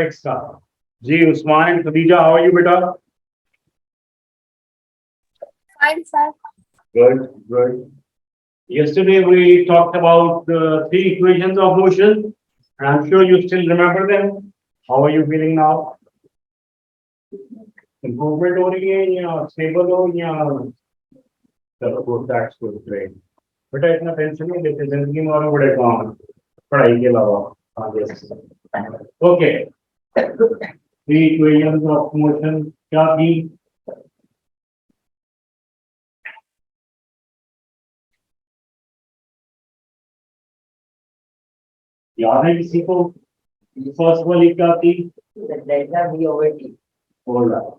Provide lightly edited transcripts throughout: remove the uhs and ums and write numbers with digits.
Mathematics का। जी Usman and Khadija, how are you बेटा? Fine, sir. Good, good. Yesterday we talked about the three equations of motion, and I'm sure you still remember them. How are you feeling now? Improvement हो रही है या stable हो या चलो good, that's good, great. बेटा इतना tension नहीं लेते, जिंदगी में और बड़े काम हैं, पढ़ाई के अलावा आगे। Okay, three equations of motion क्या थी? याद है किसी को? फर्स्ट वाली क्या थी? Delta we over T. बोल रहा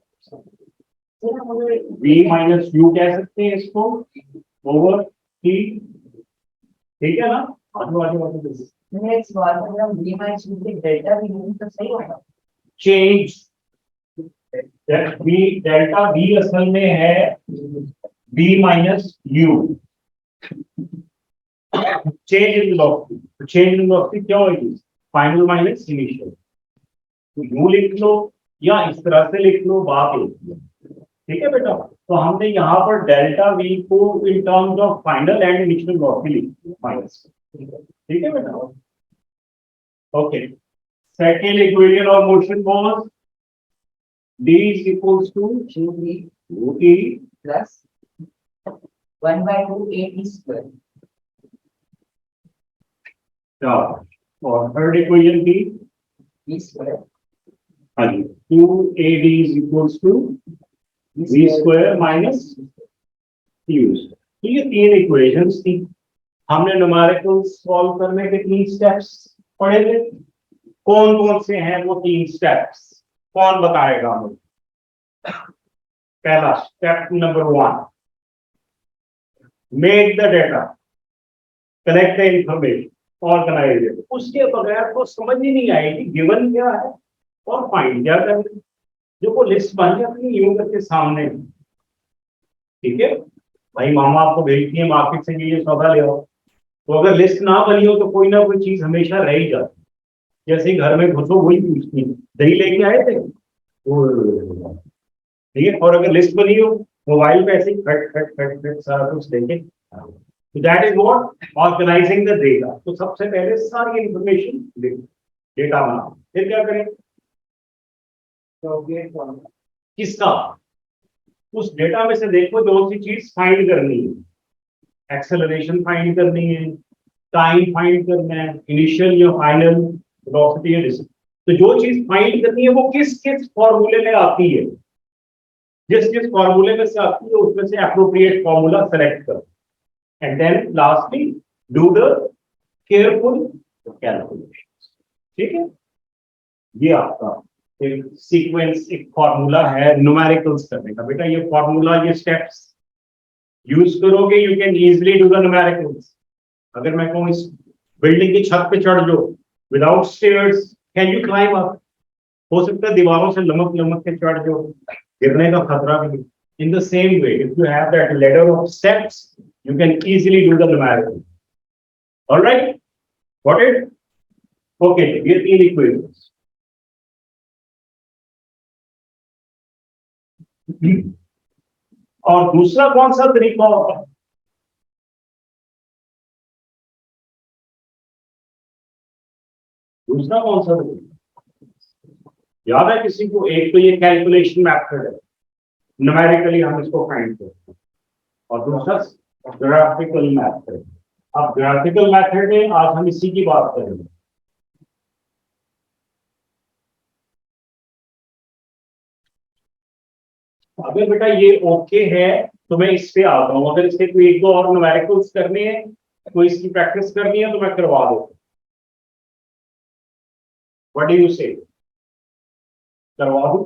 v माइनस यू कह सकते हैं इसको, ओवर टी, ठीक है ना? आजू आजू आजू नेक्स्ट बार हम वी माइनस यू के डेल्टा वी यूज तो सही होगा। Change that v, delta v असल में है v minus you. Change in velocity, तो चेंज इन वेलोसिटी क्या होगी? Final minus initial. तो यू लिख लो या इस तरह से लिख लो, बात एक ही है, ठीक है बेटा? तो हमने यहाँ पर डेल्टा वी को in terms of final and initial velocity लिखी माइनस, ठीक है बेटा? Okay, second equation of motion was d is equals to q e plus 1/2 a t square. और थर्ड इक्वेशन की v स्क्वायर, हाँ जी, 2ad is equals to v square minus u। तो ये तीन इक्वेशंस थी। हमने न्यूमेरिकल्स सॉल्व करने के तीन स्टेप्स पढ़े थे। कौन कौन से हैं वो तीन स्टेप्स? कौन बताएगा हमें? पहला step number 1, make the data, collect the information, organise it. उसके बगैर तो समझ ही नहीं आएगी गिवन क्या है और फाइंड क्या करना है। जो वो लिस्ट बन जाती है यूं करके सामने, ठीक है भाई, मामा आपको भेजती है मार्केट से ये सौदा ले आओ, तो अगर लिस्ट ना बनी हो तो कोई ना कोई चीज हमेशा रह ही जाती। जैसे घर में घुसो वही पूछती है दही लेके आए थे, ठीक है? और अगर लिस्ट बनी हो मोबाइल पे ऐसे खट खट खट खट सारा कुछ देखे, तो that is what organising the data. तो सबसे पहले सारी इंफॉर्मेशन डेटा बना, फिर क्या करें? किसका? उस डेटा में से देखो जो सी चीज फाइंड करनी है, एक्सेलरेशन फाइंड करनी है, टाइम फाइंड करना है, इनिशियल या फाइनल वेलोसिटी या डिस्टेंस। तो जो चीज फाइंड करनी है वो किस किस फॉर्मूले में आती है, जिस जिस फॉर्मूले में से आती है उसमें से एप्रोप्रिएट फॉर्मूला सेलेक्ट करो, and then lastly do the careful calculation, ठीक है? ये आपका एक सीक्वेंस, एक फॉर्मूला है न्यूमेरिकल्स करने का। बेटा ये फॉर्मूला, ये स्टेप्स यूज करोगे you can easily do the numericals. अगर मैं कहूँ इस बिल्डिंग की छत पे चढ़ जाओ without stairs, can you climb up? हो सकता है दीवारों से लमक लमक के चढ़ जाओ, गिरने का खतरा भी। In the same way if you have that ladder of steps you can easily do the numerical. Alright, got it? Okay, ये तीन इक्वेशंस। और दूसरा कौन सा तरीका होता है? दूसरा कौन सा तरीका याद है किसी को? एक तो ये कैलकुलेशन मेथड है, न्यूमेरिकली हम इसको फाइंड करते हैं, और दूसरा ग्राफिकल मेथड। अब ग्राफिकल मेथड में आज हम इसी की बात करेंगे। अगर बेटा ये ओके है तो मैं इस पे आता हूँ। अगर इसके कोई एक दो और न्यूमेरिकल्स करने हैं, कोई इसकी प्रैक्टिस करनी है तो मैं करवा दूँ। व्हाट डू यू से? करवा दूं?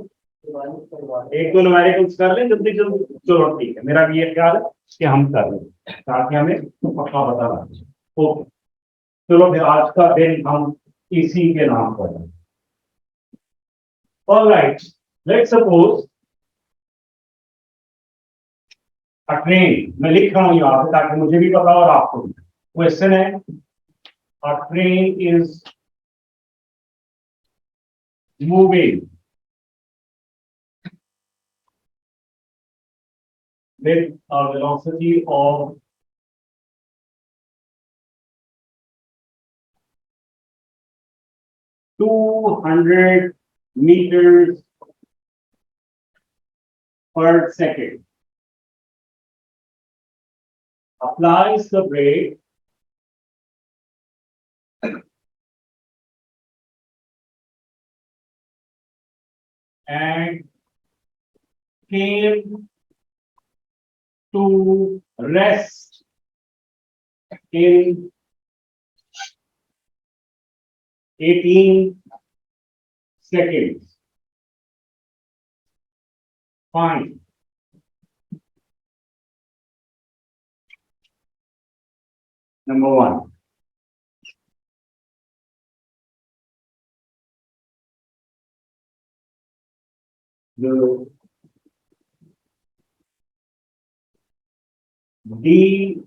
एक दो न्यूमेरिकल्स कर लें जल्दी जल्दी। चलो ठीक है, मेरा भी ये ख्याल है कि हम कर लें ताकि हमें पक्का पता लगे। ओके, चलो फिर आज का दिन हम इसी के नाम पर हैं। Alright, let's suppose a train, मैं लिख रहा हूं यहाँ पे ताकि मुझे भी पता और आपको भी। क्वेश्चन है, अ train is moving with a velocity of 200 meters per second. Applies the brake and came to rest in 18 seconds. Fine. Number one. The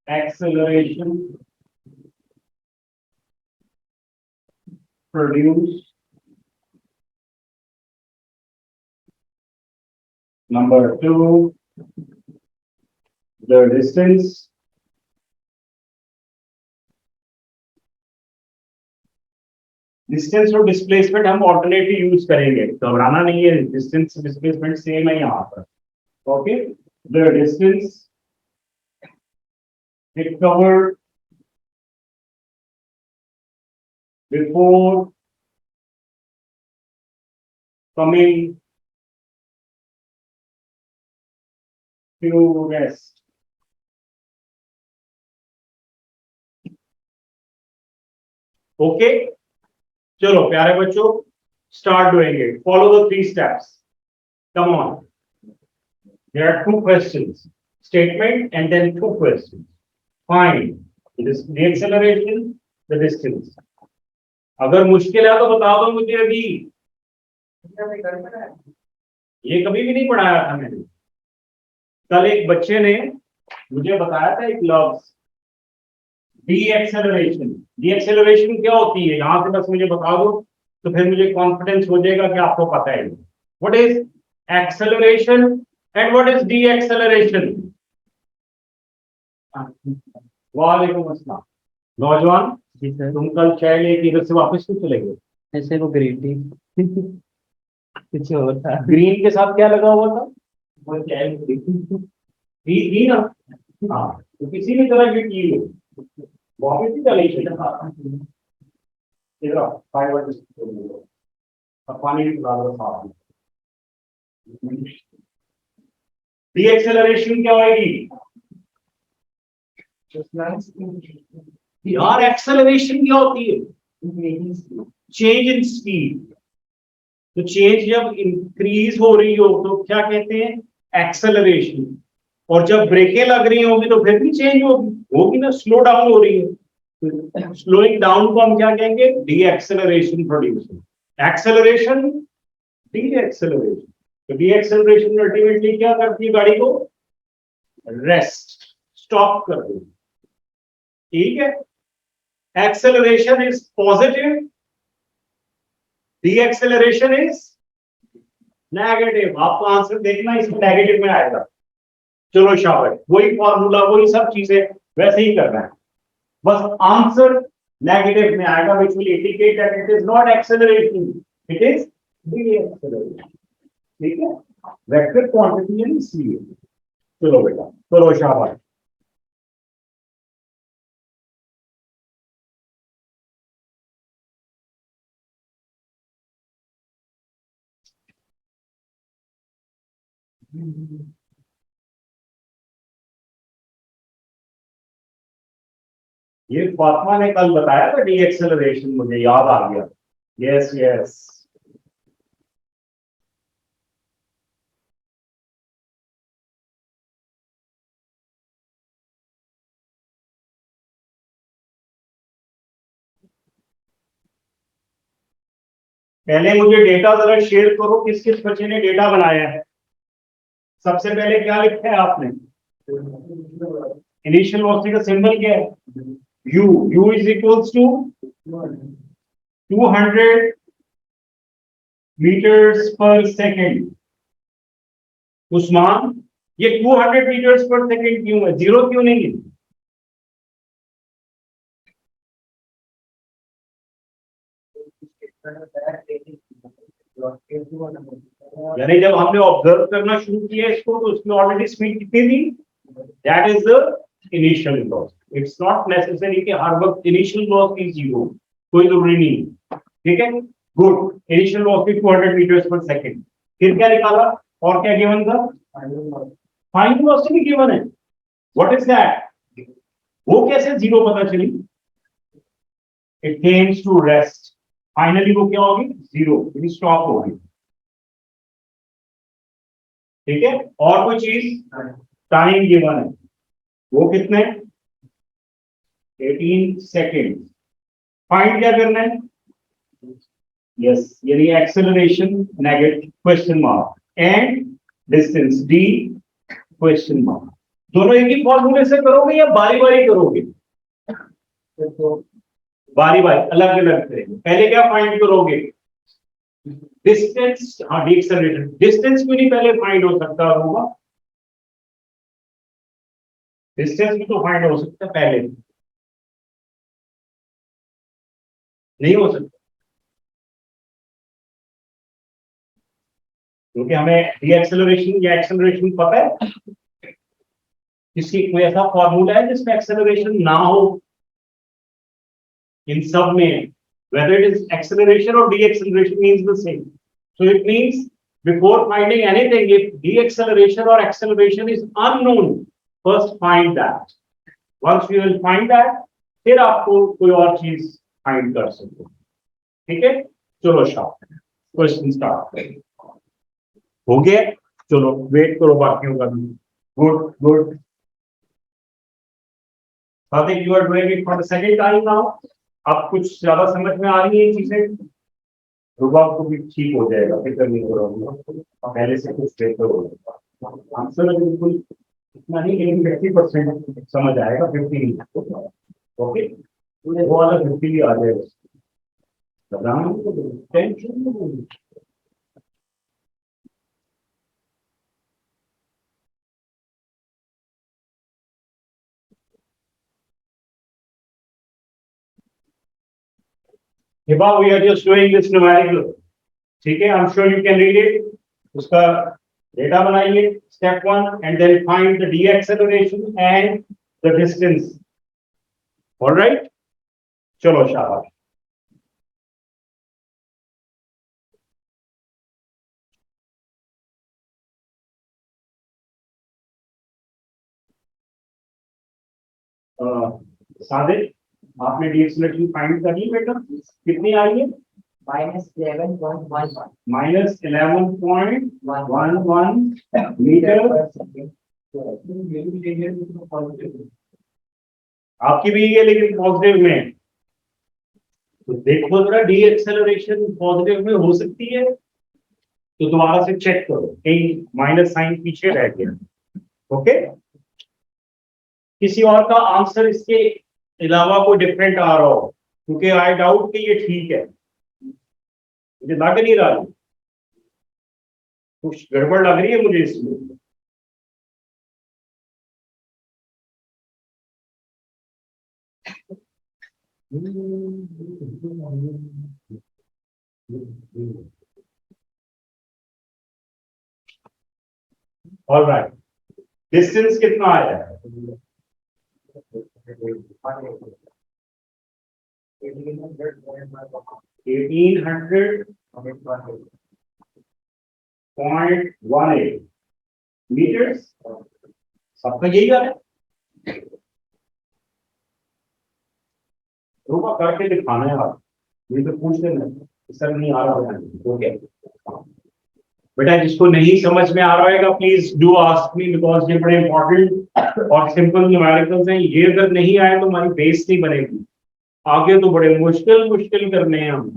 acceleration produced. Number two, the distance. Distance और displacement हम alternative use करेंगे, घबराना नहीं है, distance displacement same है यहाँ पर. Okay, the distance it covered before coming to rest. Okay, चलो प्यारे बच्चों, start doing it. Follow the 3 steps. Come on. There are 2 questions. Statement and then 2 questions. Find the acceleration, the distance. अगर मुश्किल है तो बता दो मुझे अभी. ये कभी भी नहीं पढ़ाया था मैंने. कल एक बच्चे ने मुझे बताया था एक लफ्ज, डीएक्सेलरेशन. डीएक्सेलरेशन क्या होती है, यहां से बस मुझे बता दो तो फिर मुझे कॉन्फिडेंस हो जाएगा कि आपको पता है. What is acceleration and what is deceleration? वालेकुम अस्सलाम. नौजवान जी सर. तुम कल चाय लेके इधर से वापस क्यों चले गए? ऐसे वो ग्रीन टी कुछ और था. ग्रीन के साथ क्या लगा हुआ था? वो चाय घी ना. हाँ, तो किसी भी तरह की टी लो, वापस ही चले गए. इधर आओ, पानी भी पिला दो साथ. डीएक्सेलरेशन क्या होगी यार? एक्सेलरेशन क्या होती है? Change in speed. तो चेंज जब इंक्रीज हो रही हो तो क्या कहते हैं? एक्सेलरेशन. और जब ब्रेकें लग रही होगी तो फिर भी चेंज होगी ना, स्लो डाउन हो रही है. स्लोइंग डाउन को हम क्या कहेंगे? D acceleration producing. Acceleration, D acceleration. तो डी एक्सेलरेशन अल्टीमेटली क्या करती है? गाड़ी को रेस्ट, स्टॉप कर देती. ठीक है. Acceleration is positive, D acceleration is negative. आपको आंसर देखना इसमें नेगेटिव में आएगा. चलो शाबाश, वही फॉर्मूला वही सब चीजें वैसे ही करना है, बस आंसर नेगेटिव में आएगा, which will indicate that it is not acceleration, it is deceleration. ठीक है, वेक्टर क्वांटिटी है इसलिए. चलो बेटा, चलो शाबाश. ये फातिमा ने कल बताया था डी एक्सेलरेशन, मुझे याद आ गया. Yes yes. पहले मुझे डेटा जरा शेयर करो, किस किस बच्चे ने डेटा बनाया है. सबसे पहले क्या लिखा है आपने? इनिशियल वेलोसिटी का सिंबल क्या है? u. u is equals to 200 metres per second. Usman, ये 200 मीटर्स पर सेकेंड क्यों है, जीरो क्यों नहीं है? यानी जब हमने ऑब्जर्व करना शुरू किया इसको तो उसमें ऑलरेडी स्पीड कितनी थी? That is the initial velocity. It's not necessary कि हर वक्त इनिशियल वेलोसिटी जीरो, कोई जरूरी नहीं, ठीक है। Good, initial velocity 200 metres per second. फिर क्या निकाला और क्या गिवन था? फाइनल वेलोसिटी गिवन है। What is that? वो कैसे जीरो पता चली? It comes to rest, finally वो क्या होगी? जीरो, स्टॉप होगी, ठीक है। और कोई चीज? टाइम गिवन है, वो कितने? 18 सेकेंड। फाइंड क्या करना है? यस, यानी acceleration negative question mark and distance D question mark. दोनों एक ही फॉर्मूले से करोगे या बारी बारी करोगे? बारी बारी, अलग अलग करेंगे। पहले क्या फाइंड करोगे? डिस्टेंस। हाँ, डी एक्सेलरेशन। डिस्टेंस क्यों नहीं पहले फाइंड हो सकता होगा? डिस्टेंस भी तो फाइंड हो सकता है पहले, नहीं हो सकता क्योंकि हमें डी एक्सेलरेशन या एक्सेलरेशन पता है। किसी कोई ऐसा फॉर्मूला है जिसमें एक्सेलरेशन ना हो? इन सब में whether it is acceleration or deceleration means the same. So it means before finding anything, if deceleration or acceleration is unknown, first find that. Once you will find that, फिर आपको कोई और चीज फाइंड कर सकते हो, ठीक है। चलो शाबाश, क्वेश्चन स्टार्ट करें। हो गया? चलो वेट करो बाकियों का भी। Good good. I think you are doing it for the second time now. अब कुछ ज्यादा समझ में आ रही है चीजें? रुबाब को भी ठीक हो जाएगा, फिक्र नहीं करो, पहले से कुछ बेहतर हो जाएगा। आंसर बिल्कुल इतना नहीं, लेकिन 50% समझ आएगा, 50 नहीं। ओके, वो वाला 50 भी आ जाएगा, tension. Hiba, we are just doing this numerical, ठीक है। I am sure you can read it. उसका डेटा बनाइए, step 1, and then find the D acceleration and the distance. Alright, चलो शाबाश। सादिक, आपने डी एक्सेलरेशन फाइंड कर ली बेटा? कितनी आई है? -11.11 -11.11 मीटर। आपकी भी है लेकिन पॉजिटिव में। तो देखो जरा, डी एक्सेलरेशन पॉजिटिव में हो सकती है तो दोबारा से चेक करो, कहीं माइनस साइन पीछे रह गया। ओके, किसी और का आंसर इसके अलावा कोई डिफरेंट आ रहा हो, क्योंकि आई डाउट कि ये ठीक है, मुझे लग नहीं रहा, कुछ गड़बड़ लग रही है मुझे इसमें। ऑलराइट, डिस्टेंस कितना आया है? 1800.18 मीटर्स। सबका यही आ रहा है? रुका करके दिखाना है आप, मुझे तो पूछ लेना सर नहीं आ रहा है तो क्या। बेटा जिसको नहीं समझ में आ रहा है please do ask me, because ये बड़े इंपॉर्टेंट और सिंपल न्यूमेरिकल्स हैं। ये अगर नहीं आए तो हमारी बेस नहीं बनेगी, आगे तो बड़े मुश्किल मुश्किल करने हैं हम,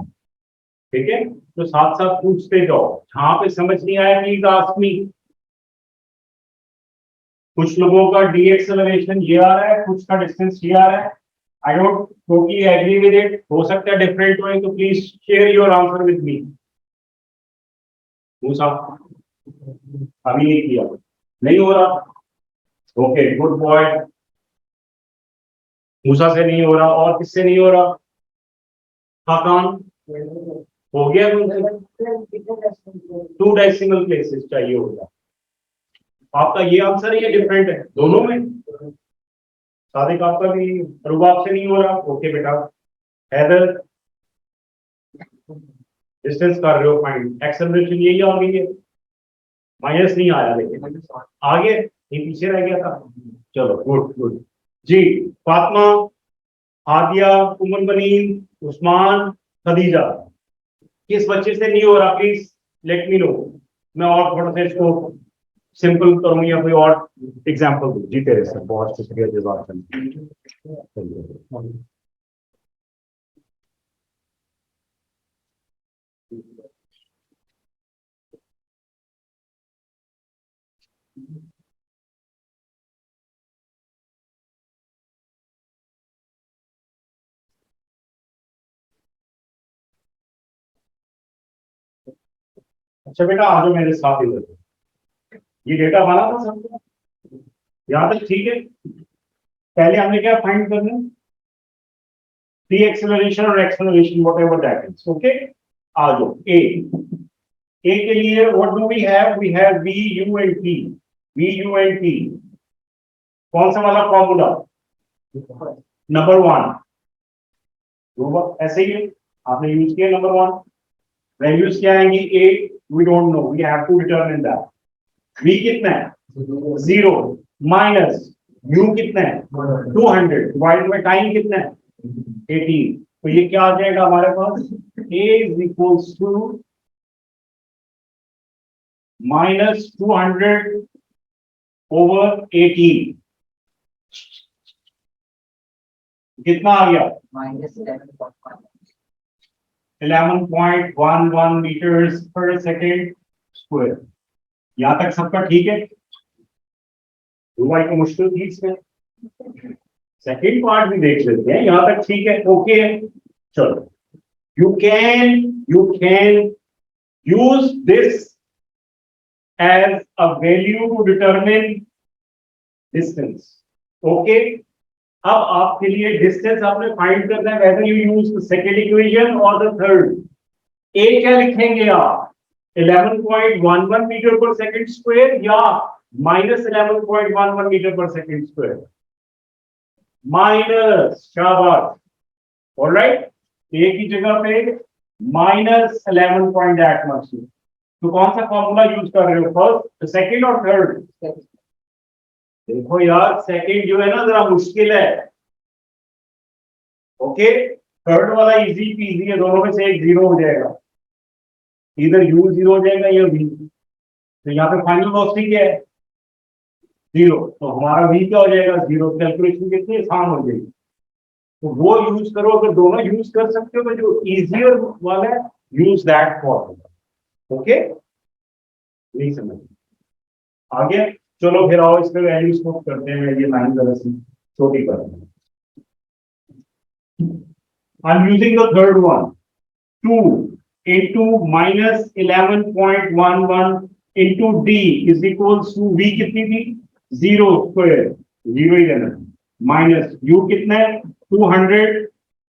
ठीक है। तो साथ साथ पूछते जाओ, जहां पे समझ नहीं आया प्लीज आस्क मी। कुछ लोगों का डी एक्सेलरेशन ये आ रहा है, कुछ का डिस्टेंस ये आ रहा है। I don't totally agree with it, हो सकता है डिफरेंट हो, तो please share your answer with me. Musa अभी नहीं किया, नहीं हो रहा। ओके गुड बॉय, मूसा से नहीं हो रहा, और किससे नहीं हो रहा? हाकान हो गया। 2 डेसिमल प्लेसेस चाहिए होगा। आपका ये आंसर है या डिफरेंट है दोनों में? सादिक आपका भी, रुबाब से नहीं हो रहा। ओके बेटा। हैदर डिस्टेंस कर रहे हो फाइंड, एक्सेलरेशन यही आ गई है, माइनस नहीं आया लेकिन आगे ये पीछे रह गया था। चलो गुड गुड जी। फातिमा, आदिया, उमर बनीन, उस्मान, खदीजा, किस बच्चे से नहीं हो रहा? प्लीज लेट मी नो, मैं और थोड़ा सा इसको सिंपल करूँ या कोई और एग्जांपल दूं। जी तेरे सर, बहुत शुक्रिया जज़ाकल्लाह। अच्छा बेटा आ जाओ मेरे साथ इधर। ये डेटा बना था सबको, यहाँ तक ठीक है? पहले हमने क्या फाइंड करना है? प्री एक्सेलरेशन और acceleration whatever that is. Okay आ जाओ। ए के लिए what do we have? We have v u and t. V u and t कौन सा वाला फॉर्मूला? नंबर 1 ऐसे ही है, आपने यूज किया नंबर 1। वैल्यूज क्या आएंगी? A we don't know, we have to determine that. We कितना है? 0 माइनस यू कितना है? 200 डिवाइड बाय टाइम कितना है? 18। तो ये क्या आ जाएगा हमारे पास? a is equals to minus 200 over 18। कितना आ गया? -11.11 मीटर्स पर सेकेंड स्क्वायर। यहां तक सबका ठीक है? भाई को मुश्किल थी इसमें, सेकेंड पार्ट भी देख लेते हैं। यहां तक ठीक है? ओके चलो। you can use this as a value to determine distance. Okay अब आपके लिए डिस्टेंस आपने फाइंड करना है, whether you use the second equation or the third. ए क्या लिखेंगे आप? 11.11 मीटर पर सेकेंड स्क्वायर या -11.11 metre per second square? Minus, शाबाश, ऑलराइट। ए की जगह पे -11 पॉइंट एट मच। तो कौन सा फॉर्मूला यूज कर रहे हो? फर्स्ट, सेकंड और थर्ड? देखो यार सेकंड जो है ना जरा मुश्किल है। ओके थर्ड वाला इजी पीजी है, दोनों में से एक 0 हो जाएगा, इधर यू 0 हो जाएगा या वी। तो यहाँ पे फाइनल वेलोसिटी क्या है? 0। तो हमारा वी क्या हो जाएगा? 0। कैलकुलेशन कितनी आसान हो जाएगी। तो वो यूज करो, अगर दोनों यूज कर सकते हो तो जो इजियर वाला है यूज दैट फॉर्मूला। ओके नहीं समझ आगे? चलो फिर आओ इस पे वैल्यूज को करते हैं। ये लाइन जरा सी छोटी कर दें। I am using the third one. 2 into -11.11 into d is equals to v कितनी थी? 0 स्क्वायर, 0 ही रहना, माइनस u कितना है? 200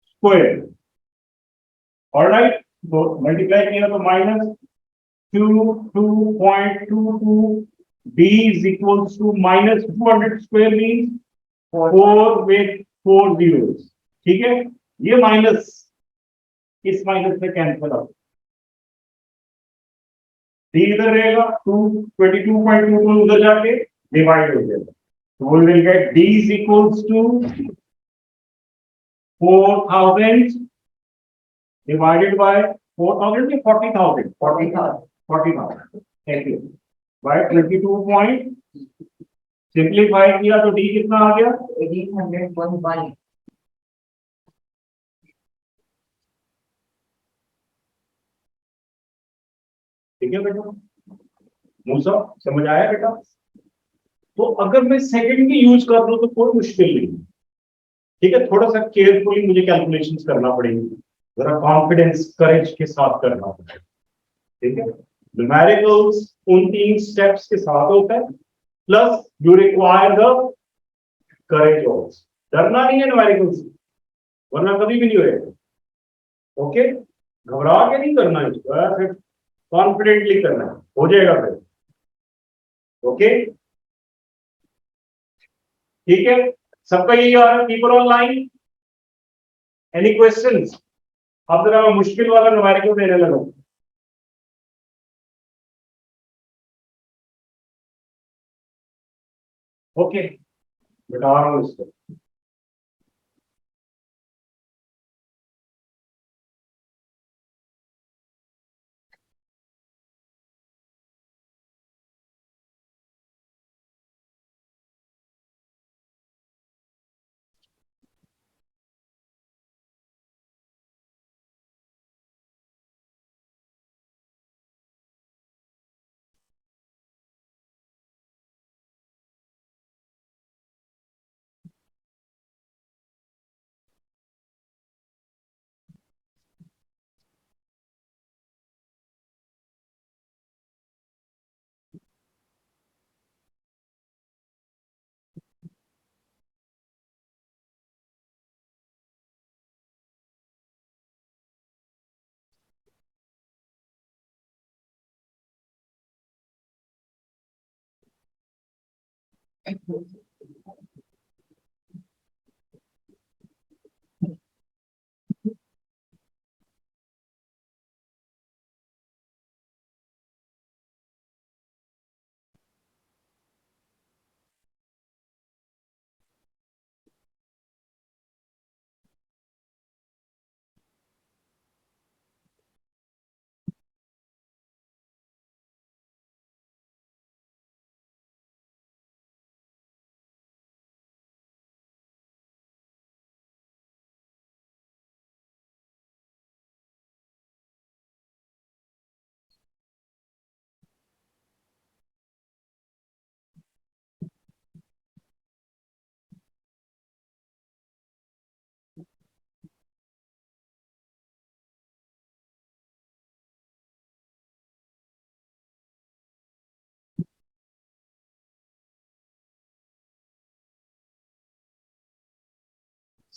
स्क्वायर। ऑलराइट तो मल्टीप्लाई किया तो -22.22 d is equals to -200 square means 4 with 4 zeros। ठीक है, ये माइनस इस माइनस से कैंसिल आउट, डी इधर रहेगा, 22.22 उधर जाके डिवाइड हो जाएगा। तो we will get d is equals to 4000 divided by 4000 या 40,000? 40,000 thank you by 22 point. Simplify किया तो d कितना आ गया? 1801। ठीक है बेटा, मूसा समझ आया बेटा? तो अगर मैं सेकंड की यूज कर लूं तो कोई मुश्किल नहीं, ठीक है, थोड़ा सा केयरफुली मुझे कैलकुलेशंस करना पड़ेगी, जरा कॉन्फिडेंस करेज के साथ करना पड़ेगा। ठीक है न्यूमेरिकल्स उन 3 स्टेप्स के साथ होता है, plus you require the courage also. डरना नहीं है न्यूमेरिकल्स से, वरना कभी भी नहीं होएगा। ओके, घबरा के नहीं करना है, फिर कॉन्फिडेंटली करना है, हो जाएगा फिर। ओके, ठीक है, सबका यही आ रहा है, पीपल ऑनलाइन, एनी क्वेश्चंस? अब जरा मैं मुश्किल वाला न्यूमेरिकल देने लगा। ओके, बता रहा हूं इसको।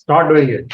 Start doing it.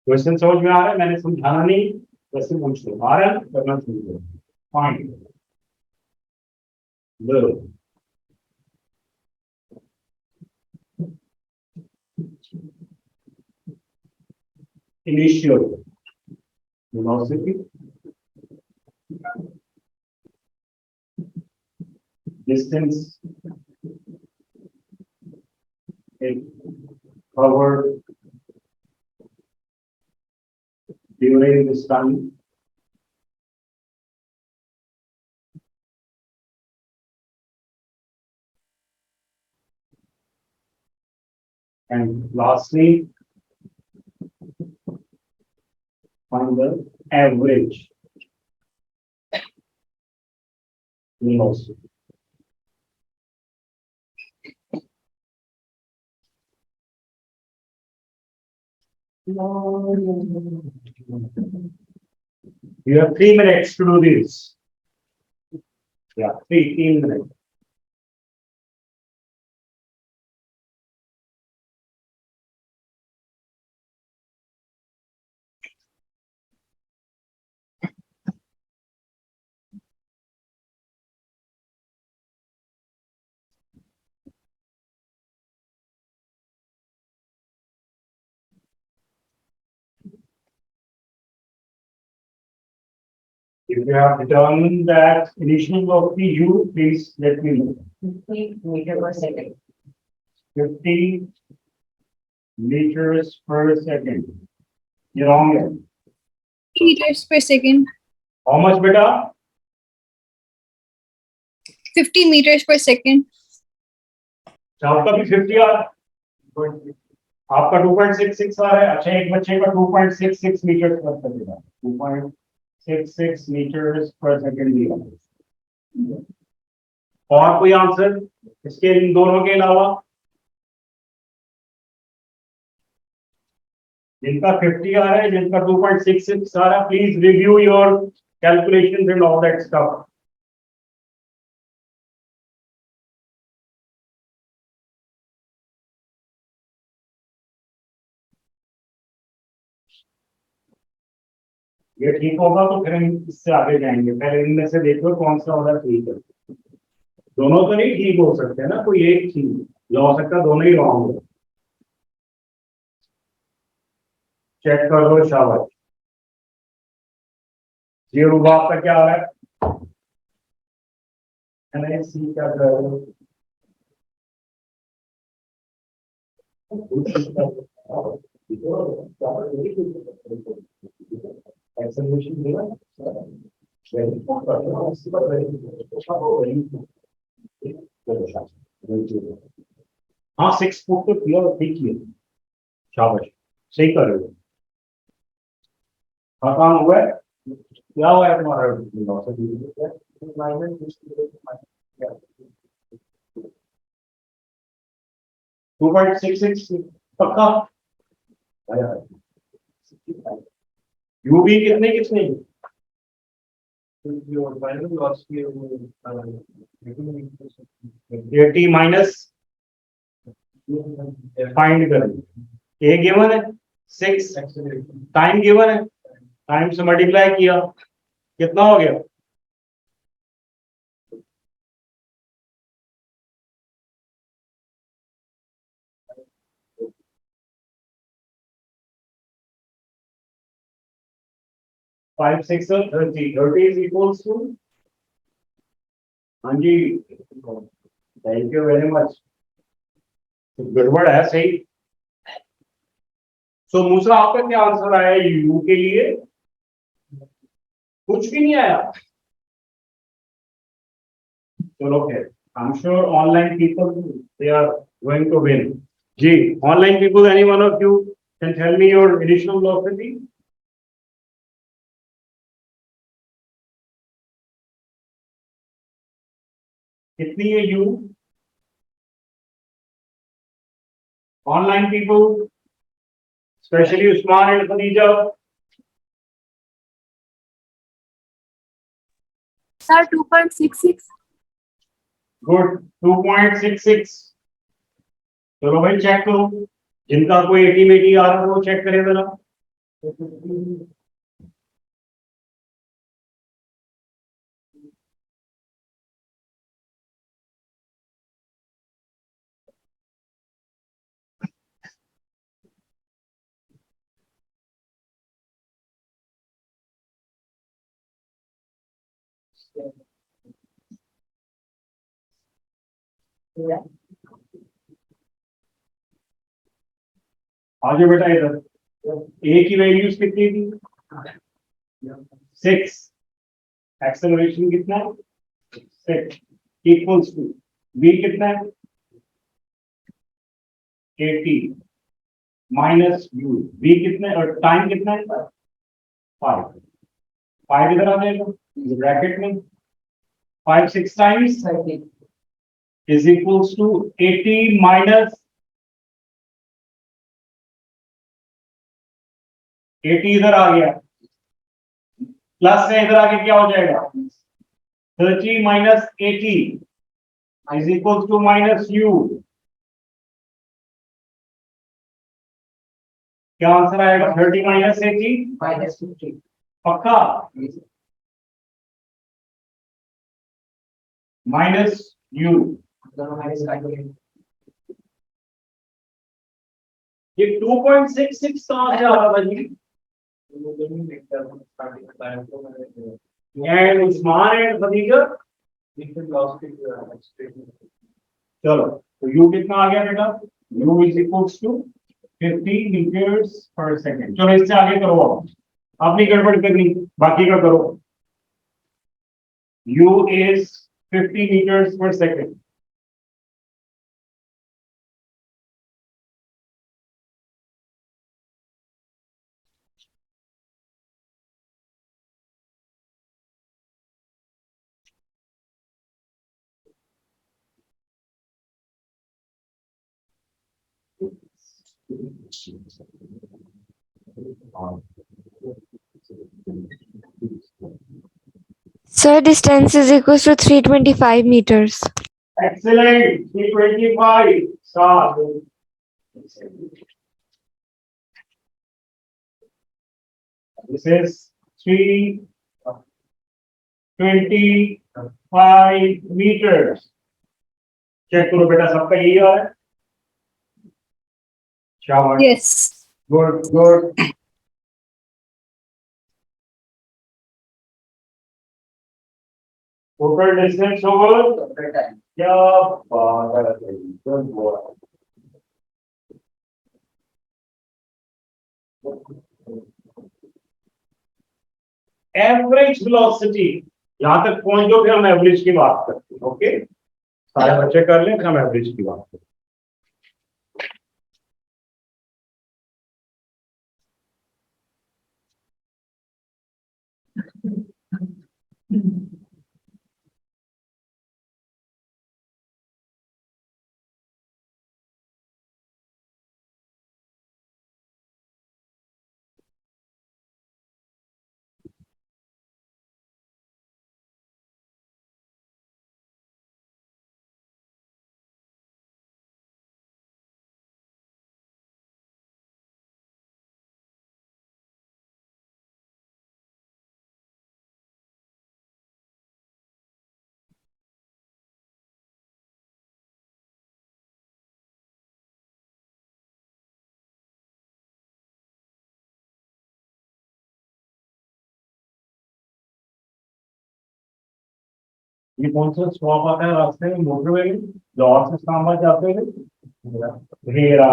क्वेश्चन समझ में आ रहा है? मैंने समझाना नहीं, वैसे पूछ लो, आ रहा है करना शुरू करो। Fine, low initial velocity, distance it covered during this time, and lastly find the average velocity. You have 3 minutes to do this. Yeah, 3 minutes. If you have determined that initial velocity u, please let me know. 50 meter per second. 50 meters per second. You're wrong. meters per second. How much बेटा? 50 meters per second. आपका भी 50 आ रहा है, आपका 2.66 आ रहा है। अच्छा, एक बच्चे का 2.66 मीटर पर सेकंड, 2.66 मीटर पर सेकंड दिया। और कोई आंसर इसके, इन दोनों के अलावा? जिनका 50 आ रहा है, जिनका 2.66 आ रहा है, please review your calculations and all that stuff. ये ठीक होगा तो फिर हम इससे आगे जाएंगे। पहले इनमें से देखो कौन सा ऑर्डर ठीक है। दोनों तो नहीं ठीक हो सकते ना, कोई एक ठीक हो सकता, दोनों ही रॉन्ग हो। चेक कर लो, शाबाश। ये रूबा आपका क्या आ रहा है? सी क्या कर रहे हो? हाँ, 6 फुट तो किया, ठीक ही है। शाबाश, सही कर रहे हो। हाँ, काम हुआ है। क्या हुआ है तुम्हारा? 2.66 पक्का? यू भी कितने कितने? 80 माइनस फाइंड करें। ए गिवन है 6, टाइम गिवन है, टाइम से मल्टीप्लाई किया, कितना हो गया? Five six 30, 30 is equals to, हाँ जी, थैंक यू वेरी मच। गड़बड़ है, सही। सो मूसा, आपका क्या आंसर आया यू के लिए? कुछ भी नहीं आया। चलो फिर, I am sure online people they are going to win. जी, online people, any one of you can tell me your additional velocity? कितनी है you? Online people, specially Usman and Khadija. Sir, 2.66. Good, 2.66। चलो भाई, चेक करो। जिनका कोई 80 में 80 आ रहा है वो चेक करे जरा। आ जाओ बेटा इधर। ए की वैल्यूज कितनी थी? 6। एक्सेलरेशन कितना है? 6 इक्वल्स टू, बी कितना है? 80 माइनस यू। बी कितने, और टाइम कितना है? 5। 5 इधर आ जाएगा ब्रैकेट में। 5 6 times is equals to 80 minus 80 इधर आ गया, प्लस से इधर आके क्या हो जाएगा? 30 minus 80 is equals to minus u. क्या आंसर आएगा? 30 माइनस 80 -50. पक्का? Minus u. ये 2.66 कहां से आ रहा था जी? And Usman and Khadija. चलो, तो यू कितना आ गया बेटा? U is equals to 50 metres per second. चलो, इससे आगे करो। आप नहीं गड़बड़ करनी, बाकी का करो। U is 50 meters per second. Sir, distance is equals to 325 meters. Excellent. 325. Start. This is 325 meters. Check करो बेटा सबका यही आ रहा है शाबाश Yes. Good good total distance over क्या बात है गुड बॉय एवरेज वेलोसिटी यहां तक पहुंच जाओ फिर हम एवरेज की बात करते हैं ओके सारे बच्चे कर लें फिर हम एवरेज की बात करते हैं ये कौन सा स्टॉप आता है रास्ते में मोटरवे में लाहौर से इस्लामाबाद जाते हुए हेरा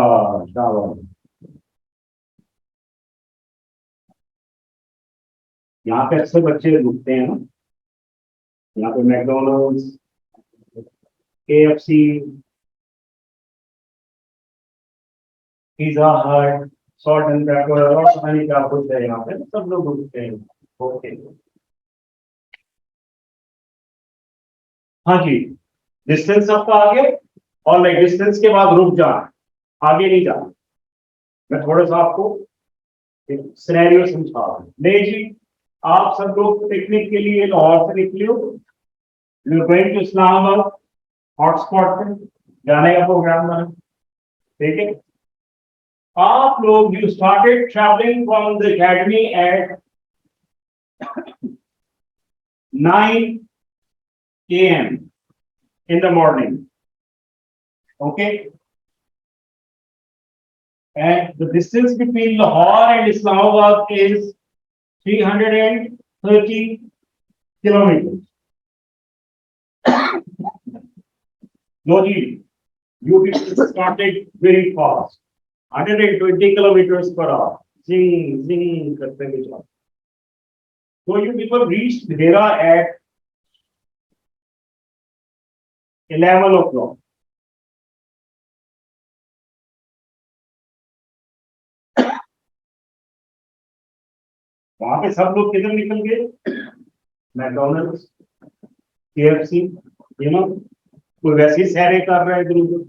शाबाश यहाँ पे अक्सर बच्चे रुकते हैं ना यहाँ पे मैकडोनल्ड्स KFC पिज्जा हट सॉल्ट एंड पेपर और पता नहीं क्या कुछ है यहाँ पे सब लोग रुकते हैं ओके हाँ जी डिस्टेंस आपका आगे और लाइक डिस्टेंस के बाद रुक जाना आगे नहीं जाना मैं थोड़ा सा आपको एक सिनेरियो समझा रहा हूँ नहीं जी आप सब लोग पिकनिक के लिए लाहौर से निकले हो you going to Islamabad hotspot पे जाने का प्रोग्राम बना ठीक है आप लोग you started travelling from the academy at 9 AM in the morning. Okay. And the distance between Lahore and Islamabad is 330 kilometers. No need. You people started very fast. 120 kilometers per hour. Zing, zing, karte हुए जाओ. So you people reached Dhera at 11 o'clock. वहां पे सब लोग किधर निकल गए McDonald's KFC you know कोई वैसे ही सैरे कर रहा है इधर उधर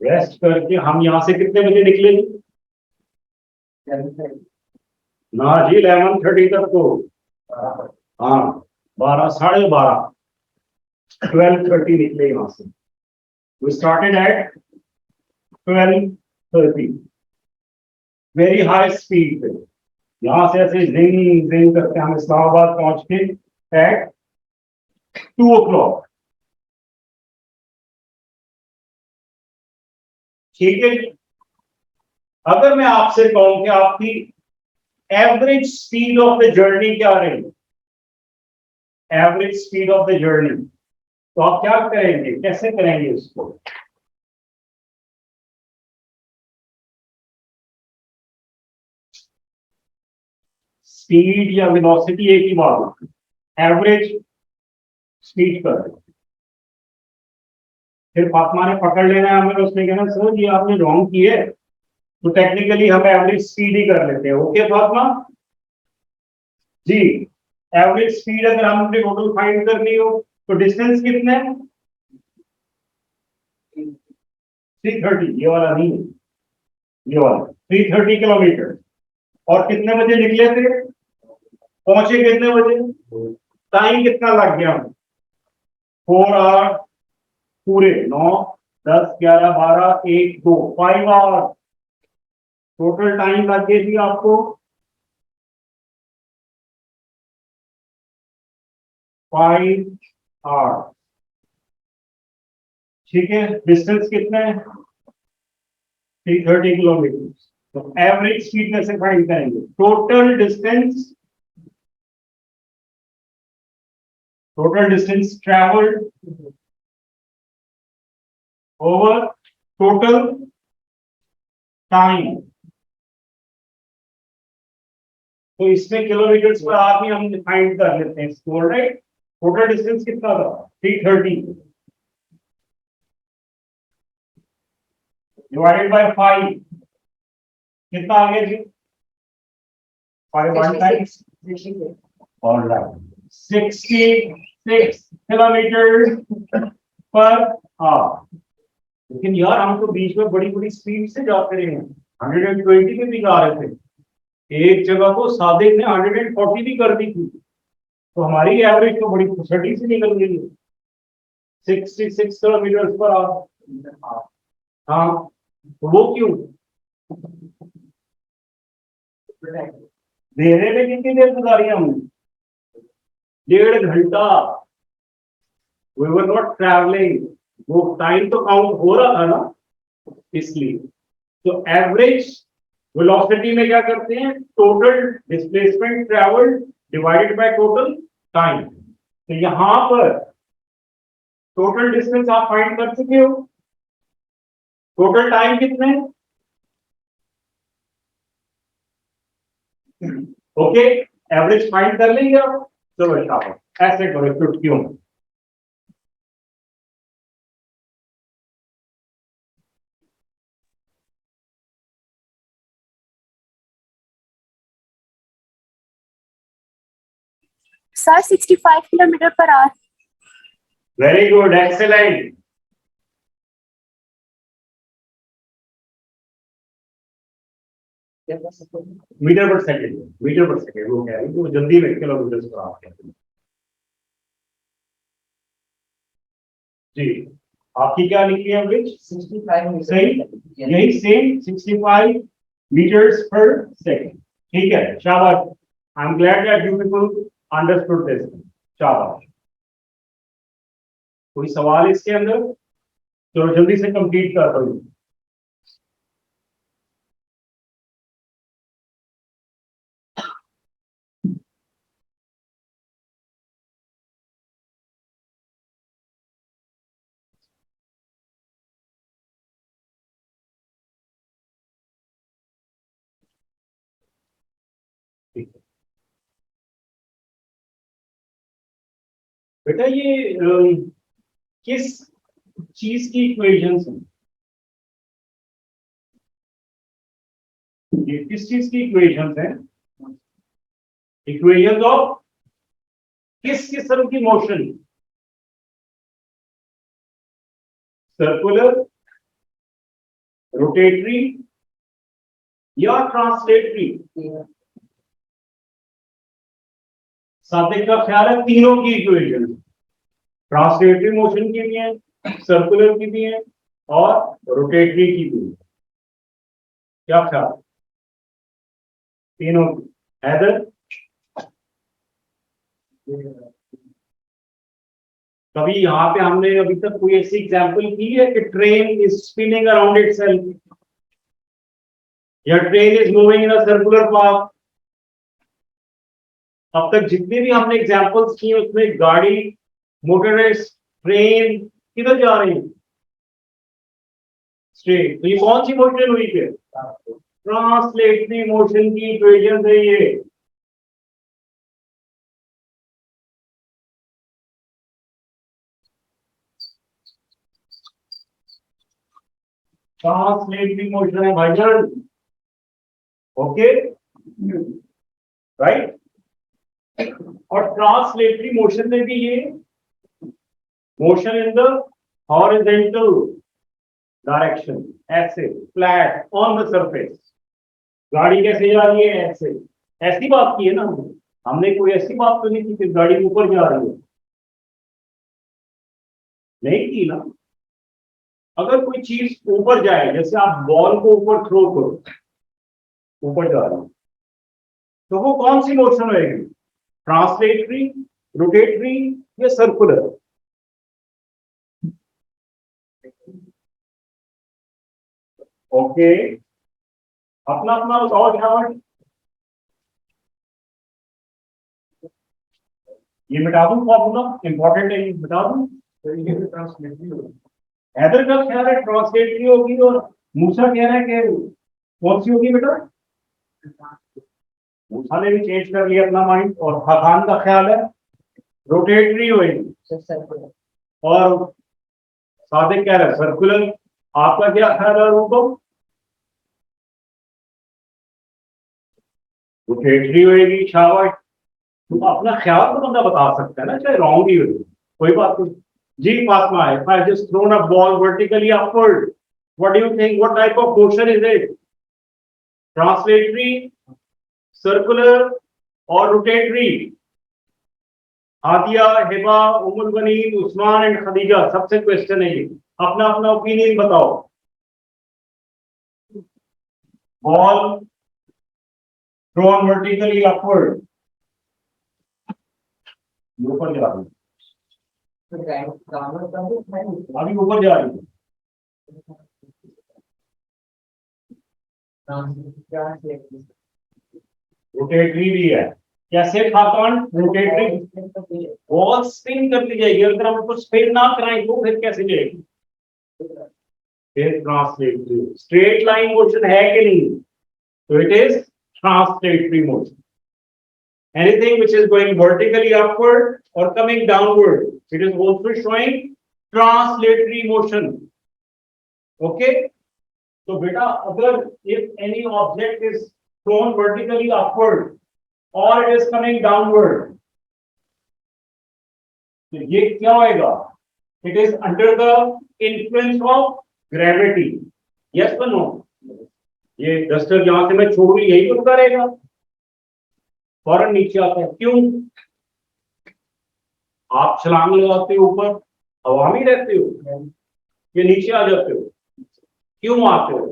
रेस्ट करके हम यहाँ से कितने बजे निकलेंगे ना जी 11:30 तक तो हाँ 12 12:30 12:30 निकले यहाँ से we started at 12:30 very high speed पे यहाँ से ऐसे जिंग जिंग करके हम इस्लामाबाद पहुंच के एट 2 o'clock ठीक है अगर मैं आपसे कहूं कि आपकी average speed of the journey क्या रही average speed of the journey तो आप क्या करेंगे कैसे करेंगे उसको स्पीड या वेलोसिटी एक ही बात है, एवरेज स्पीड पर। फिर फातिमा ने पकड़ लेना है हमें, उसने कहना सर ये आपने रॉन्ग किए, तो टेक्निकली हम एवरेज स्पीड ही कर लेते हैं। ओके फातिमा जी, एवरेज स्पीड अगर हमने टोटल फाइंड करनी हो तो डिस्टेंस कितने है? 330, ये वाला नहीं, ये वाला 330 किलोमीटर। और कितने बजे निकले थे, पहुंचे कितने बजे, टाइम कितना लग गया? 4 आवर पूरे, 9 10 11 12 1 2 5 आवर टोटल टाइम लग गई थी आपको 5 आवर। ठीक है, डिस्टेंस कितना है? 330 किलोमीटर। तो एवरेज स्पीड में से फाइंड करेंगे total distance, total distance travelled over total time. तो इसमें किलोमीटर्स पर आप ही हम फाइंड कर लेते हैं स्कोर, राइट। टोटल डिस्टेंस कितना था? 330 डिवाइडेड बाय 5, कितना आ गया जी? 5 1 time, alright, 66 kilometre per hour. लेकिन यार हम तो बीच में बड़ी बड़ी स्पीड से जाते रहे हैं, 120 में भी जा रहे थे, एक जगह को सादिक ने 140 भी कर दी थी, तो हमारी एवरेज तो बड़ी 30 से निकल गई है, 66 किलोमीटर पर आवर। हाँ, तो वो क्यों? देने में कितनी देर गुजारी हमने? 1.5 घंटा। वी वर नॉट ट्रैवलिंग, वो टाइम तो काउंट हो रहा था ना, इसलिए। तो एवरेज वेलोसिटी में क्या करते हैं? Total displacement travelled divided by total time. तो यहां पर टोटल डिस्टेंस आप फाइंड कर चुके हो, टोटल टाइम कितने? ओके, एवरेज फाइंड कर लेंगे आप। चलो शाबाश, ऐसे करो चुटकियों में। Sir, 65 kilometer per hour. Very good, excellent. Metre per second, metre per second वो कह रही तो जल्दी में किलोमीटर पर आप कहते हैं जी। आपकी क्या लिखी है एवरेज? 65 सही, यही सेम 65 मीटर्स पर सेकेंड। ठीक है, शाबाश। I am glad that you people understood this. शाबाश। कोई सवाल इसके अंदर? चलो जल्दी से कंप्लीट करता हूँ। बेटा ये किस चीज की इक्वेशंस हैं? ये किस चीज की इक्वेशंस हैं? इक्वेशंस ऑफ किस किस्म की मोशन? सर्कुलर, रोटेटरी या ट्रांसलेटरी? सादिक का ख्याल है तीनों की इक्वेशन, ट्रांसलेटरी मोशन की भी है, सर्कुलर की भी है और रोटेटरी की भी है। क्या ख्याल? तीनों की। हैदर, कभी यहाँ पे हमने अभी तक कोई ऐसी एग्जांपल की है कि train is spinning around itself या train is moving in a circular path? अब तक जितने भी हमने एग्जांपल्स किए उसमें गाड़ी, मोटरस, ट्रेन किधर जा रही है? स्ट्रेट। तो ये कौन सी मोशन हुई फिर? ट्रांसलेटरी मोशन की इक्वेशन है ये। ट्रांसलेटरी मोशन है भाईजान, ओके राइट। और ट्रांसलेटरी मोशन में भी ये motion in the horizontal direction, ऐसे फ्लैट ऑन द सरफेस। गाड़ी कैसे जा रही है, ऐसे। ऐसी बात की है ना हमने कोई ऐसी बात तो नहीं की कि गाड़ी ऊपर जा रही है, नहीं की ना। अगर कोई चीज ऊपर जाए, जैसे आप बॉल को ऊपर थ्रो करो, ऊपर जा रही है, तो वो कौन सी मोशन होगी, ट्रांसलेटरी, रोटेटरी या सर्कुलर? ओके, अपना अपना बताओ जनाब। ये मिटा दूं फॉर्मूला, इंपॉर्टेंट है, ये मिटा दूं। तो ये ट्रांसलेटरी होगी, हैदर का ख्याल है ट्रांसलेटरी होगी, और मूसा कह रहा है कि कौन सी होगी बेटा? मूसा ने भी चेंज कर लिया अपना माइंड, और हकान का ख्याल है रोटेटरी होगी, और सादिक कह रहा है सर्कुलर। आपका क्या ख्याल है रूपम? रोटेटरी होगी, शाबाश। तो अपना ख्याल तो बंदा बता सकता है ना, चाहे रॉन्ग ही हो, कोई बात नहीं। जी Fatima, if I just thrown a ball vertically upward, what do you think, what type of motion is it? Translatory, circular or rotatory? Aadiya, Hiba, Ummul Baneen, Usman and Khadija, सबसे क्वेश्चन है ये, अपना अपना ओपिनियन बताओ। बॉल थ्रोन वर्टिकली अपवर्ड, ऊपर जा रही है, अभी ऊपर जा रही है, रोटेटरी भी है। कैसे खाकान? रोटेटरी, बॉल स्पिन करती जाएगी, अगर हम उसको स्पिन ना कराएं तो फिर कैसे जाएगी? फिर ट्रांसलेटरी। स्ट्रेट लाइन मोशन है कि नहीं, तो it is translatory motion. Anything which is going vertically upward or coming downward, it is also showing translatory motion. Okay? So beta, अगर if any object is thrown vertically upward or it is coming downward, तो ये क्या होएगा? It is under the influence of gravity. Yes or no? ये duster यहां से मैं छोड़ यही तो करेगा, फौरन नीचे आता है। क्यों? आप छलांग लगाते हो ऊपर, हवा में रहते हो, ये नीचे आ जाते हो, क्यों आते हो?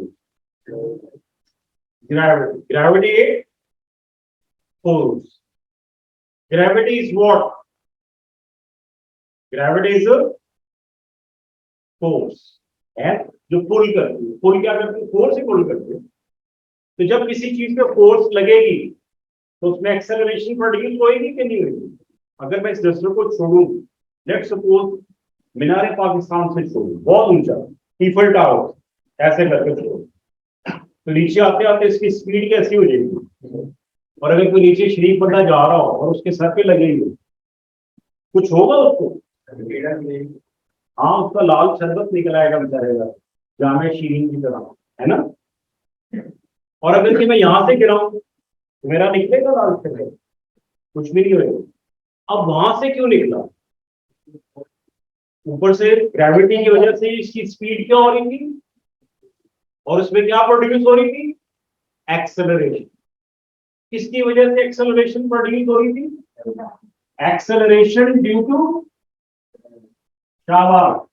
Gravity. Gravity is force. Gravity is what? Gravity is force है जो पुल करती है। पुल क्या करती है? फोर्स ही पुल करती है। तो जब किसी चीज पे फोर्स लगेगी तो उसमें एक्सेलरेशन प्रोड्यूस होगी कि नहीं होगी? अगर मैं इस डस्टर को छोड़ूं, लेट सपोज मीनारे पाकिस्तान से छोड़ूं, बहुत ऊंचा ईफल टावर, ऐसे करके छोड़ूं, तो नीचे आते आते इसकी स्पीड कैसी हो जाएगी? और अगर कोई नीचे शरीफ बंदा जा रहा हो और उसके सर पे लगेगी, कुछ होगा उसको? हाँ, उसका लाल शरबत निकल आएगा बेचारे का, जामे शीरीन की तरह, है ना। और अगर कि मैं यहां से गिराऊं तो मेरा निकलेगा लाल शरबत? कुछ भी नहीं होगा। अब वहां से क्यों निकला? ऊपर से ग्रेविटी की वजह से इसकी स्पीड क्या हो रही थी, और उसमें क्या प्रोड्यूस हो रही थी? एक्सेलरेशन। किसकी वजह से एक्सेलरेशन प्रोड्यूस हो रही थी? एक्सेलरेशन ड्यू टू शाबाश,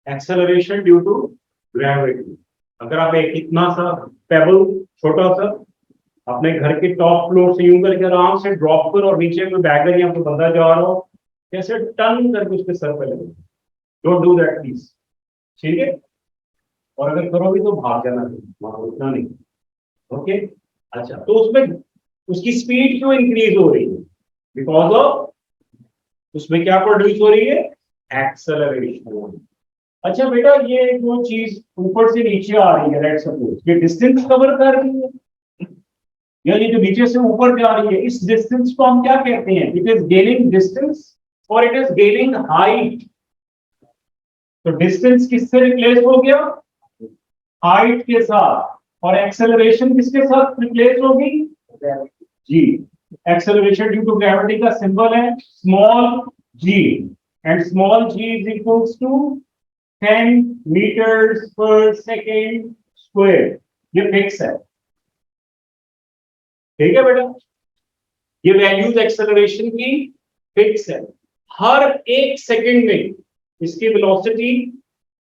एक्सेलरेशन ड्यू टू ग्रेविटी। अगर आप एक इतना सा पेबल, छोटा सा, अपने घर के टॉप फ्लोर से यूं करके आराम से ड्रॉप कर, और नीचे में बैगर या कोई बंदा जा रहा हो, कैसे टर्न करके उसके सर पे लगे। डोंट डू दैट प्लीज, ठीक है। और अगर करोगे तो भाग जाना, उतना नहीं, ओके। अच्छा, तो उसमें उसकी स्पीड क्यों इंक्रीज हो रही है? बिकॉज ऑफ उसमें क्या प्रोड्यूस हो रही है? एक्सेलरेशन। अच्छा बेटा, ये जो चीज ऊपर से नीचे आ रही है, लेट्स सपोज ये डिस्टेंस कवर कर रही है, यानी जो नीचे से ऊपर जा रही है, इस डिस्टेंस को हम क्या कहते हैं? इट इज गेनिंग डिस्टेंस और इट इज गेनिंग हाइट। तो डिस्टेंस किससे रिप्लेस हो गया? हाइट के साथ। और एक्सेलरेशन किसके साथ रिप्लेस होगी? जी। एक्सेलरेशन ड्यू टू ग्रेविटी का सिंबल है small G, and small G is equals to 10 metres per second square. ये फिक्स है, ठीक है बेटा? ये वैल्यूज एक्सेलरेशन की फिक्स है। हर एक सेकंड में इसकी velocity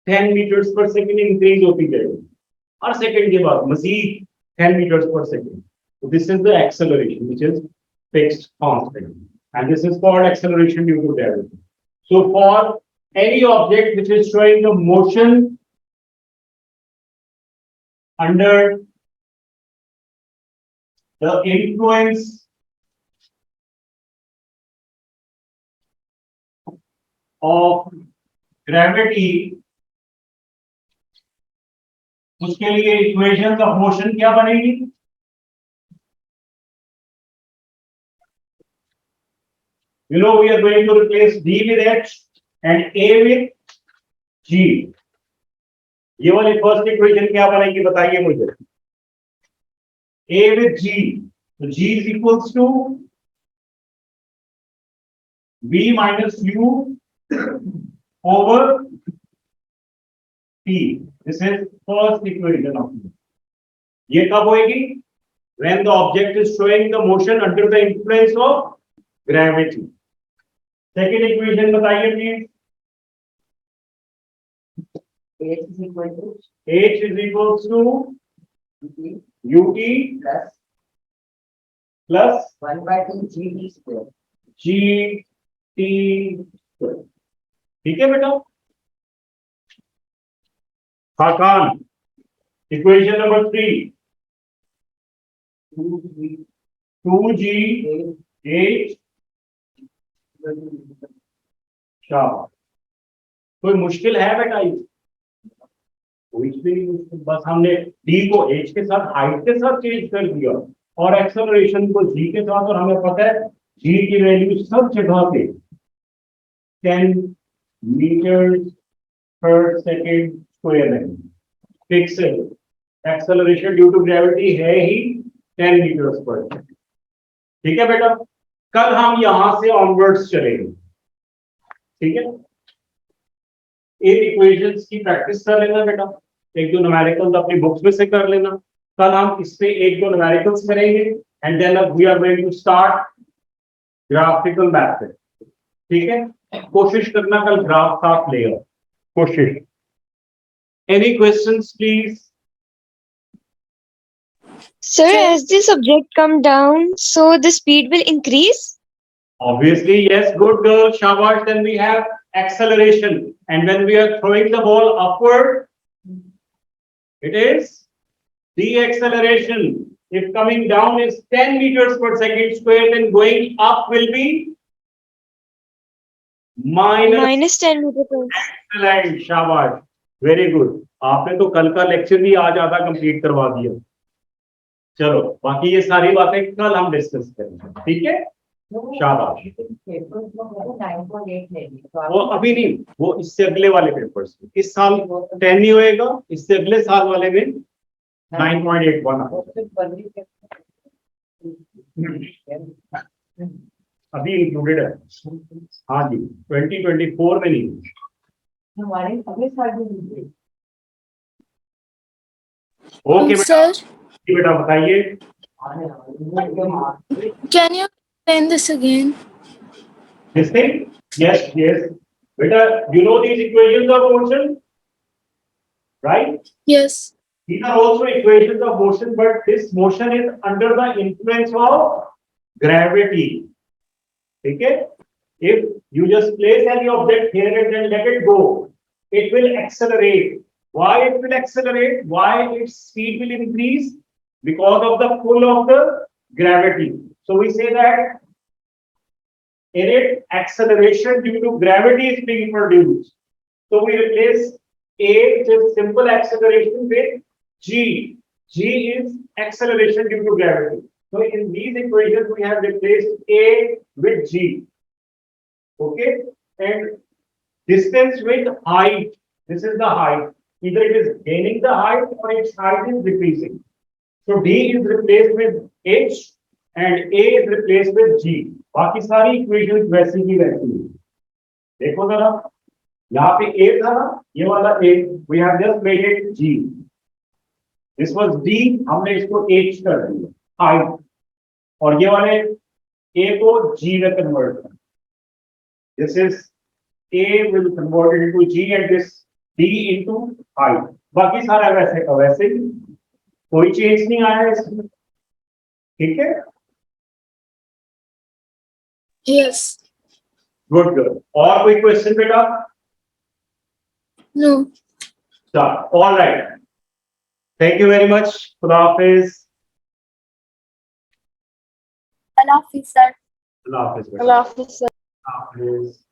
10 metres per second increase होती जाएगी, हर सेकंड के बाद मजीद 10 meters per second. So this is the acceleration which is fixed constant, and this is called acceleration due to gravity. So for any object which is showing the motion under the influence of gravity, उसके लिए equation of motion क्या बनेगी? You know, we are going to replace D with H and A with G. ये वाली first equation क्या बनेगी बताइए मुझे? A with G, तो G is equals to V minus U over T. This is first equation of it. ये कब होएगी? When the object is showing the motion under the influence of gravity. Second equation बताइए please. H is equal to H is equals to UT plus 1 by 2 GT square. GT square. ठीक है बेटा? Khaqan, equation number 3, 2G शाबाश. कोई मुश्किल है बेटा? ये कोई भी नहीं मुश्किल, बस हमने डी को एच के साथ हाइट के साथ चेंज कर दिया और एक्सेलरेशन को जी के साथ, और हमें पता है जी की वैल्यू सब जगह पे 10 meters per second स्क्वायर है, फिक्स है. एक्सेलरेशन ड्यू टू ग्रेविटी है ही 10 meters पर. ठीक है बेटा? कल हम यहां से ऑनवर्ड्स चलेंगे, ठीक है? इन इक्वेशंस की प्रैक्टिस कर लेना बेटा. एक दो न्यूमेरिकल्स अपनी बुक्स में से कर लेना. कल हम इस पे एक दो न्यूमेरिकल्स करेंगे and then we are going to start graphical method. ठीक है? कोशिश करना कल ग्राफ साथ ले आओ, कोशिश. Any questions please? Sir, as this object come down, so the speed will increase? Obviously, yes. Good girl, shabash. Then we have acceleration, and when we are throwing the ball upward, it is deceleration. If coming down is 10 meters per second square, then going up will be minus 10 meters per excellent, शाबाश, very good. आपने तो कल का lecture भी आज आधा complete करवा दिया. चलो बाकी ये सारी बातें कल हम डिस्कस करेंगे, ठीक है? शाबाश. वो अभी नहीं, वो इससे अगले वाले पेपर्स में. इस साल 10 नहीं होएगा, इससे अगले साल वाले में 9.81 अभी इंक्लूडेड है. हाँ जी, 2024 में नहीं. हमारे अगले साल भी ओके बेटा. Sir, बेटा बताइए. can you explain this again? This thing? Yes, yes. Beta, you know these equations of motion, right? Yes. These are also equations of motion, but this motion is under the influence of gravity. Okay? If you just place any object here and then let it go, it will accelerate. Why it will accelerate? Why its speed will increase? Because of the pull of the gravity. So we say that in it, acceleration due to gravity is being produced. So we replace A, which is simple acceleration, with G. G is acceleration due to gravity. So in these equations, we have replaced A with G. Okay, and distance with height. This is the height. Either it is gaining the height or its height is decreasing. So D is replaced with H and A is replaced with G. बाकी सारी equations वैसी ही रहती हैं. देखो जरा, यहाँ पे A था ना, ये वाला A, we have just made it G. This was D, हमने इसको H कर दिया, height. और ये वाले A को G में convert कर. This is A will convert it into G and this D into height. बाकी सारा वैसे का वैसे ही, कोई चेंज नहीं आया इसमें. ठीक है? Yes. Good, good. और कोई क्वेश्चन बेटा? No. Start. All right. Thank you very much. Khuda Hafiz. Allah Hafiz, sir. Allah Hafiz. Allah Hafiz, sir. Hafiz.